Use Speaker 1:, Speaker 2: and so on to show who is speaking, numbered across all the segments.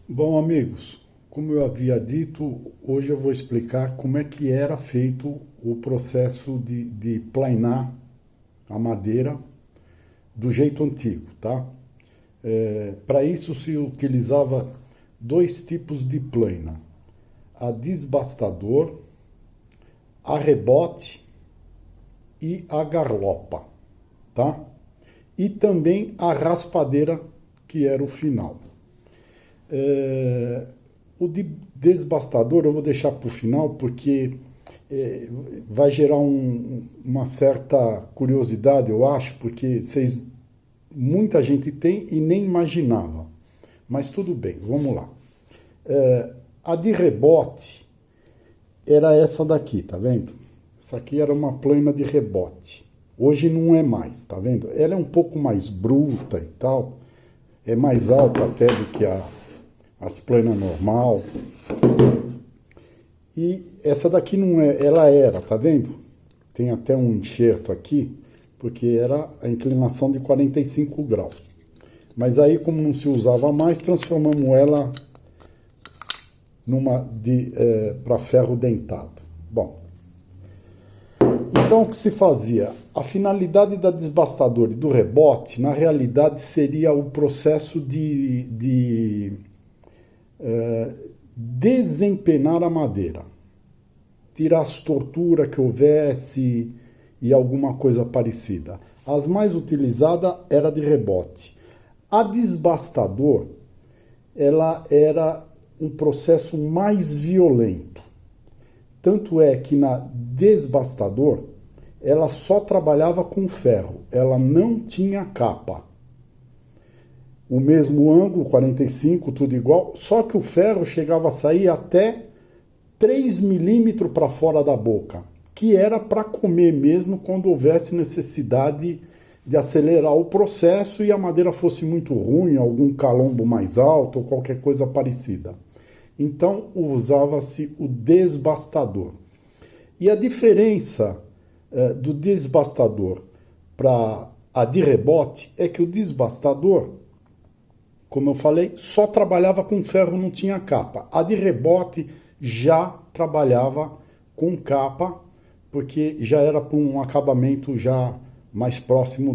Speaker 1: Bom, amigos, como eu havia dito, hoje eu vou explicar como é que era feito o processo de planar a madeira do jeito antigo, tá? Para isso se utilizava dois tipos de plana, a desbastador, a rebote e a garlopa, tá? E também a raspadeira, que era o final. É, o de desbastador eu vou deixar para o final porque vai gerar uma certa curiosidade, eu acho, porque muita gente tem e nem imaginava. Mas tudo bem, vamos lá. A de rebote era essa daqui, tá vendo? Essa aqui era uma plana de rebote. Hoje não é mais, tá vendo? Ela é um pouco mais bruta e tal. É mais alta até do que as planas normal. E essa daqui não é, ela era, tá vendo? Tem até um enxerto aqui, porque era a inclinação de 45 graus. Mas aí, como não se usava mais, transformamos ela numa para ferro dentado. Bom, então o que se fazia? A finalidade da desbastadora e do rebote, na realidade, seria o processo de desempenar a madeira, tirar as torturas que houvesse e alguma coisa parecida. As mais utilizadas era de rebote. A desbastador, ela era um processo mais violento. Tanto é que na desbastador, ela só trabalhava com ferro, ela não tinha capa. O mesmo ângulo, 45, tudo igual, só que o ferro chegava a sair até 3 milímetros para fora da boca, que era para comer mesmo quando houvesse necessidade de acelerar o processo e a madeira fosse muito ruim, algum calombo mais alto ou qualquer coisa parecida. Então usava-se o desbastador. E a diferença do desbastador para a de rebote é que o desbastador, como eu falei, só trabalhava com ferro, não tinha capa. A de rebote já trabalhava com capa, porque já era para um acabamento já mais próximo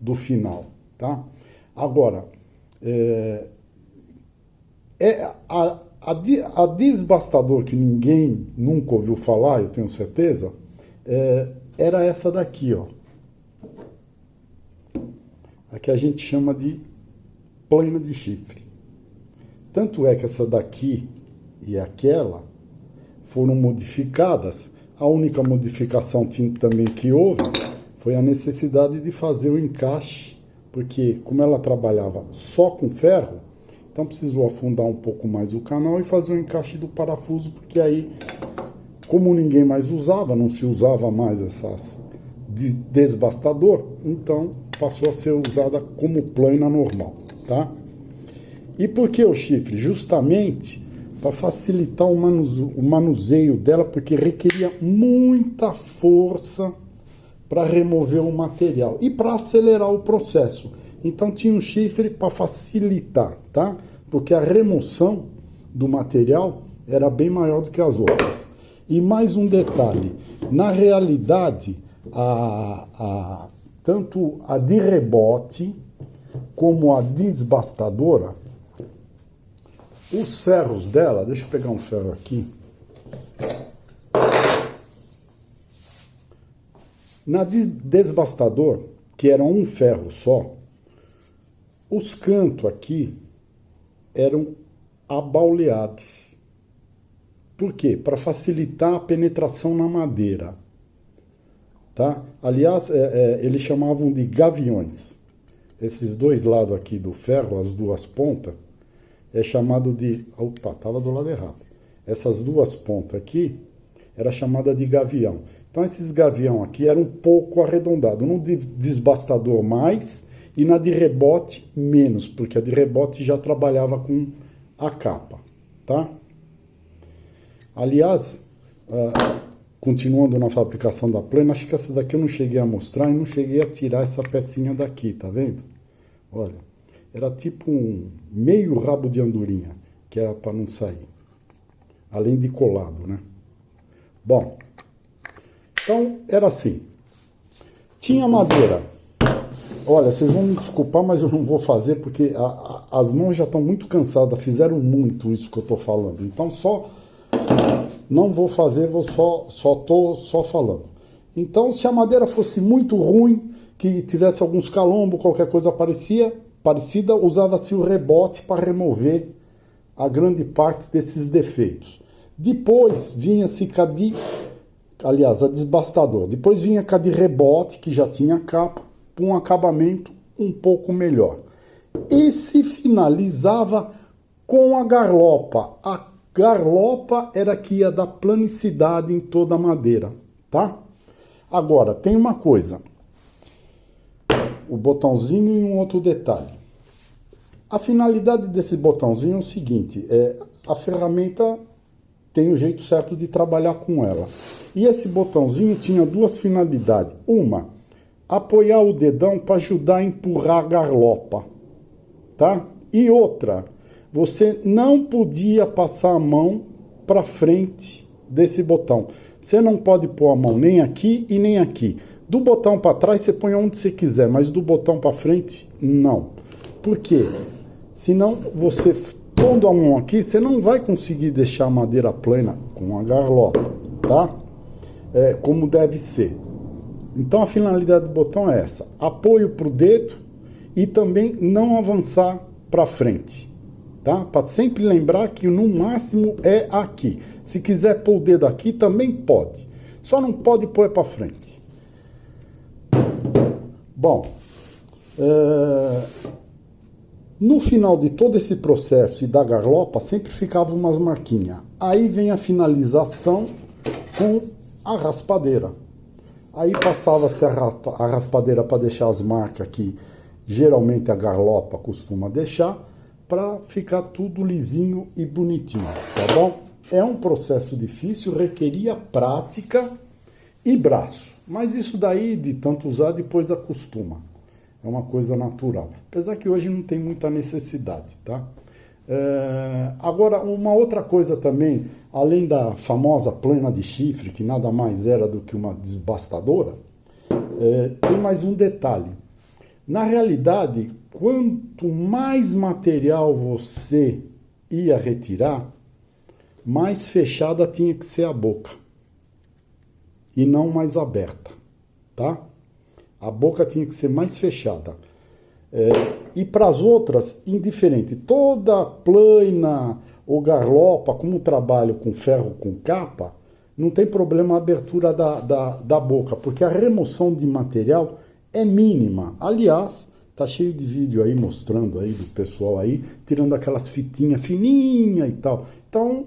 Speaker 1: do final. Tá? Agora, a desbastador que ninguém nunca ouviu falar, eu tenho certeza, era essa daqui, ó. A que a gente chama de plana de chifre. Tanto é que essa daqui e aquela foram modificadas. A única modificação também que houve foi a necessidade de fazer o encaixe, porque como ela trabalhava só com ferro, então precisou afundar um pouco mais o canal e fazer o encaixe do parafuso, porque aí, como ninguém mais usava, não se usava mais essas de desbastador, então passou a ser usada como plana normal, tá? E por que o chifre? Justamente para facilitar o manuseio dela, porque requeria muita força para remover o material e para acelerar o processo. Então tinha um chifre para facilitar, tá? Porque a remoção do material era bem maior do que as outras. E mais um detalhe, na realidade, tanto a de rebote como a desbastadora, os ferros dela, deixa eu pegar um ferro aqui. Na desbastador, que era um ferro só, os cantos aqui eram abauleados. Por quê? Para facilitar a penetração na madeira. Tá? Aliás, eles chamavam de gaviões. Esses dois lados aqui do ferro, as duas pontas, é chamado de... Opa, estava do lado errado. Essas duas pontas aqui era chamada de gavião. Então, esses gavião aqui eram um pouco arredondados. No desbastador mais e na de rebote menos, porque a de rebote já trabalhava com a capa. Tá? Aliás, continuando na fabricação da plana, acho que essa daqui eu não cheguei a mostrar e não cheguei a tirar essa pecinha daqui, tá vendo? Olha, Era tipo um meio rabo de andorinha, que era para não sair. Além de colado, né? Bom, então era assim. Tinha madeira. Olha, vocês vão me desculpar, mas eu não vou fazer porque as mãos já estão muito cansadas. Fizeram muito isso que eu estou falando. Então não vou fazer, só falando. Então, se a madeira fosse muito ruim, que tivesse alguns calombos, qualquer coisa parecida, usava-se o rebote para remover a grande parte desses defeitos. Depois vinha-se a desbastador. Depois vinha a de rebote, que já tinha capa, com um acabamento um pouco melhor. E se finalizava com a garlopa. A garlopa era que ia dar planicidade em toda a madeira, tá? Agora, tem uma coisa. O botãozinho e um outro detalhe. A finalidade desse botãozinho é o seguinte, a ferramenta tem o jeito certo de trabalhar com ela. E esse botãozinho tinha duas finalidades. Uma, apoiar o dedão para ajudar a empurrar a garlopa, tá? E outra, você não podia passar a mão para frente desse botão. Você não pode pôr a mão nem aqui e nem aqui. Do botão para trás você põe onde você quiser, mas do botão para frente, não. Por quê? Senão você, pondo a mão aqui, você não vai conseguir deixar a madeira plana com a garlopa, tá? Como deve ser. Então a finalidade do botão é essa, apoio para o dedo e também não avançar para frente, tá? Para sempre lembrar que no máximo é aqui. Se quiser pôr o dedo aqui também pode, só não pode pôr para frente. Bom, no final de todo esse processo e da garlopa sempre ficavam umas marquinhas. Aí vem a finalização com a raspadeira. Aí passava-se a raspadeira para deixar as marcas que geralmente a garlopa costuma deixar, para ficar tudo lisinho e bonitinho, tá bom? É um processo difícil, requeria prática e braço. Mas isso daí, de tanto usar, depois acostuma. É uma coisa natural. Apesar que hoje não tem muita necessidade, tá? Agora, uma outra coisa também, além da famosa plana de chifre, que nada mais era do que uma desbastadora, tem mais um detalhe. Na realidade, quanto mais material você ia retirar, mais fechada tinha que ser a boca. E não mais aberta, tá? A boca tinha que ser mais fechada. E para as outras, indiferente. Toda plana ou garlopa, como trabalho com ferro com capa, não tem problema a abertura da boca, porque a remoção de material é mínima. Aliás, tá cheio de vídeo aí mostrando aí do pessoal aí, tirando aquelas fitinhas fininhas e tal. Então,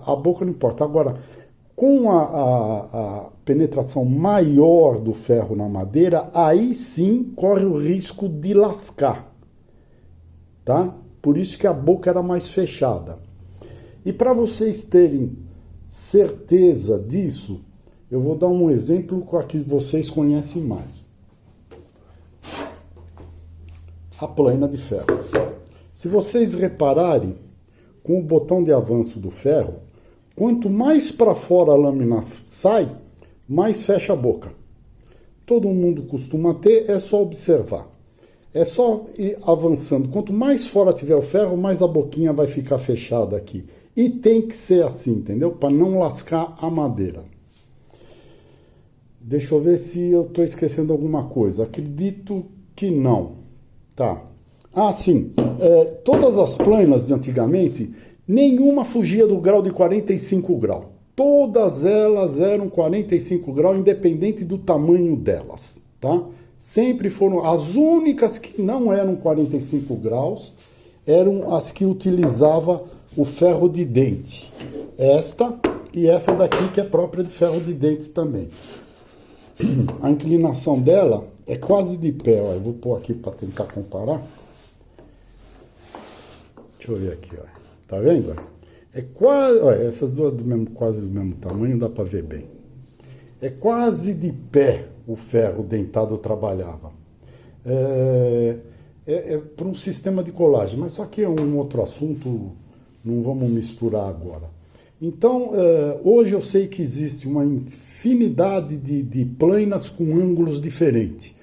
Speaker 1: a boca não importa. Agora, com a penetração maior do ferro na madeira, aí sim corre o risco de lascar, tá? Por isso que a boca era mais fechada. E para vocês terem certeza disso, eu vou dar um exemplo com a que vocês conhecem mais. A plana de ferro. Se vocês repararem, com o botão de avanço do ferro, quanto mais para fora a lâmina sai, mais fecha a boca. Todo mundo costuma ter, é só observar. É só ir avançando. Quanto mais fora tiver o ferro, mais a boquinha vai ficar fechada aqui. E tem que ser assim, entendeu? Para não lascar a madeira. Deixa eu ver se eu estou esquecendo alguma coisa. Acredito que não. Tá. Ah, sim. Todas as planas de antigamente, nenhuma fugia do grau de 45 graus. Todas elas eram 45 graus, independente do tamanho delas, tá? Sempre foram... As únicas que não eram 45 graus eram as que utilizava o ferro de dente. Esta e essa daqui, que é própria de ferro de dente também. A inclinação dela é quase de pé. Ó. Eu vou pôr aqui para tentar comparar. Deixa eu ver aqui, ó. Tá vendo? É quase, olha, essas duas quase do mesmo tamanho, dá para ver bem. É quase de pé o ferro dentado trabalhava. é para um sistema de colagem, mas isso aqui é um outro assunto, não vamos misturar agora. Então, hoje eu sei que existe uma infinidade de planas com ângulos diferentes.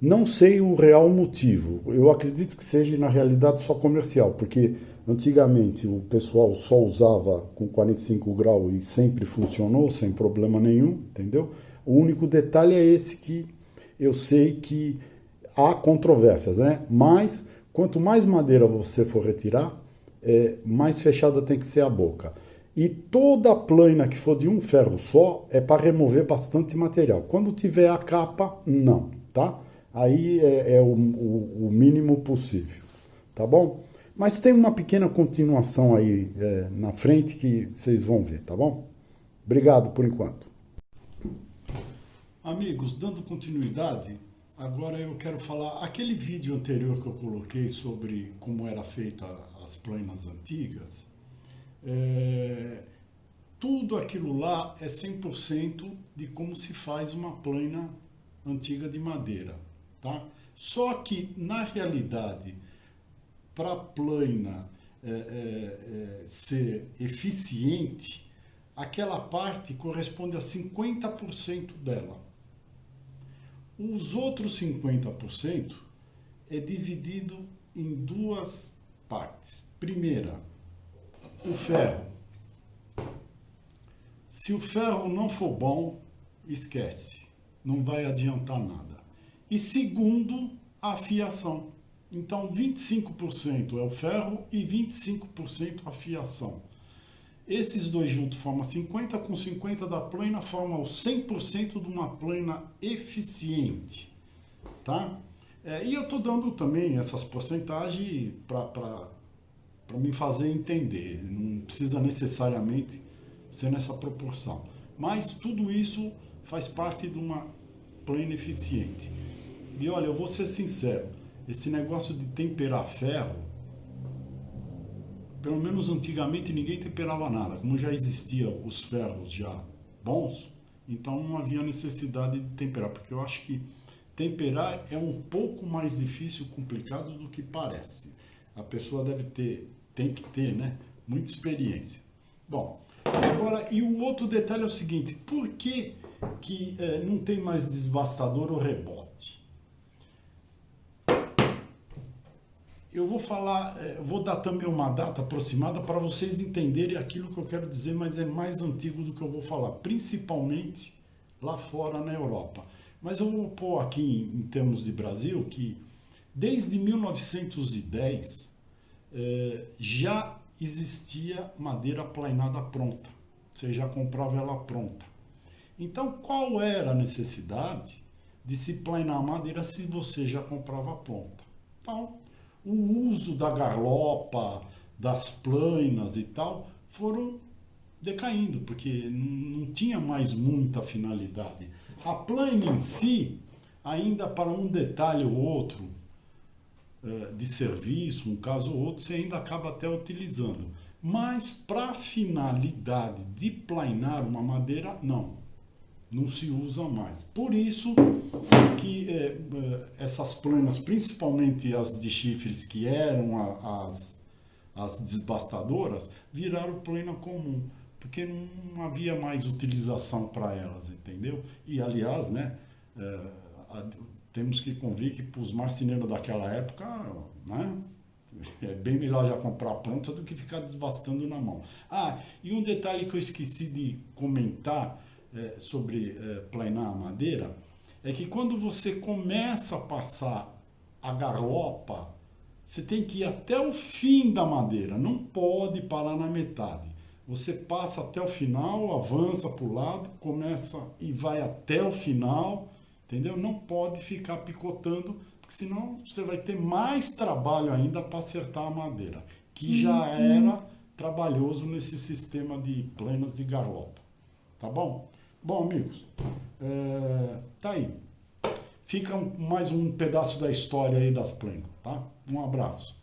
Speaker 1: Não sei o real motivo. Eu acredito que seja, na realidade, só comercial, porque antigamente o pessoal só usava com 45 graus e sempre funcionou, sem problema nenhum, entendeu? O único detalhe é esse que eu sei que há controvérsias, né? Mas, quanto mais madeira você for retirar, mais fechada tem que ser a boca. E toda plana que for de um ferro só é para remover bastante material. Quando tiver a capa, não, tá? Aí é o mínimo possível, tá bom? Mas tem uma pequena continuação aí na frente que vocês vão ver, tá bom? Obrigado por enquanto. Amigos, dando continuidade, agora eu quero falar, aquele vídeo anterior que eu coloquei sobre como era feita as planas antigas, tudo aquilo lá é 100% de como se faz uma plana antiga de madeira, tá? Só que, na realidade, para a plana ser eficiente, aquela parte corresponde a 50% dela. Os outros 50% é dividido em duas partes. Primeira, o ferro. Se o ferro não for bom, esquece, não vai adiantar nada. E segundo, a fiação. Então, 25% é o ferro e 25% a fiação. Esses dois juntos formam 50, com 50 da plana formam 100% de uma plana eficiente, tá? E eu estou dando também essas porcentagens para me fazer entender, não precisa necessariamente ser nessa proporção. Mas tudo isso faz parte de uma plana eficiente. E olha, eu vou ser sincero, esse negócio de temperar ferro, pelo menos antigamente ninguém temperava nada. Como já existiam os ferros já bons, então não havia necessidade de temperar, porque eu acho que temperar é um pouco mais difícil, complicado do que parece. A pessoa tem que ter, né, muita experiência. Bom, agora, e o outro detalhe é o seguinte, por que não tem mais desbastador ou rebote? Eu vou falar, vou dar também uma data aproximada para vocês entenderem aquilo que eu quero dizer, mas é mais antigo do que eu vou falar, principalmente lá fora na Europa. Mas eu vou pôr aqui em termos de Brasil que desde 1910 já existia madeira plainada pronta, você já comprava ela pronta. Então qual era a necessidade de se plainar a madeira se você já comprava pronta? Então, o uso da garlopa, das planas e tal, foram decaindo, porque não tinha mais muita finalidade. A plana em si, ainda para um detalhe ou outro de serviço, um caso ou outro, você ainda acaba até utilizando. Mas para a finalidade de plainar uma madeira, não se usa mais. Por isso que essas planas, principalmente as de chifres, que eram as desbastadoras, viraram plana comum, porque não havia mais utilização para elas, entendeu? E, aliás, né, temos que convir que para os marceneiros daquela época, né, é bem melhor já comprar pronta do que ficar desbastando na mão. E um detalhe que eu esqueci de comentar sobre plainar a madeira, é que quando você começa a passar a garlopa, você tem que ir até o fim da madeira, não pode parar na metade. Você passa até o final, avança para o lado, começa e vai até o final, entendeu? Não pode ficar picotando, porque senão você vai ter mais trabalho ainda para acertar a madeira, que já era trabalhoso nesse sistema de planas e garlopa. Tá bom? Bom, amigos, tá aí. Fica mais um pedaço da história aí das planas, tá? Um abraço.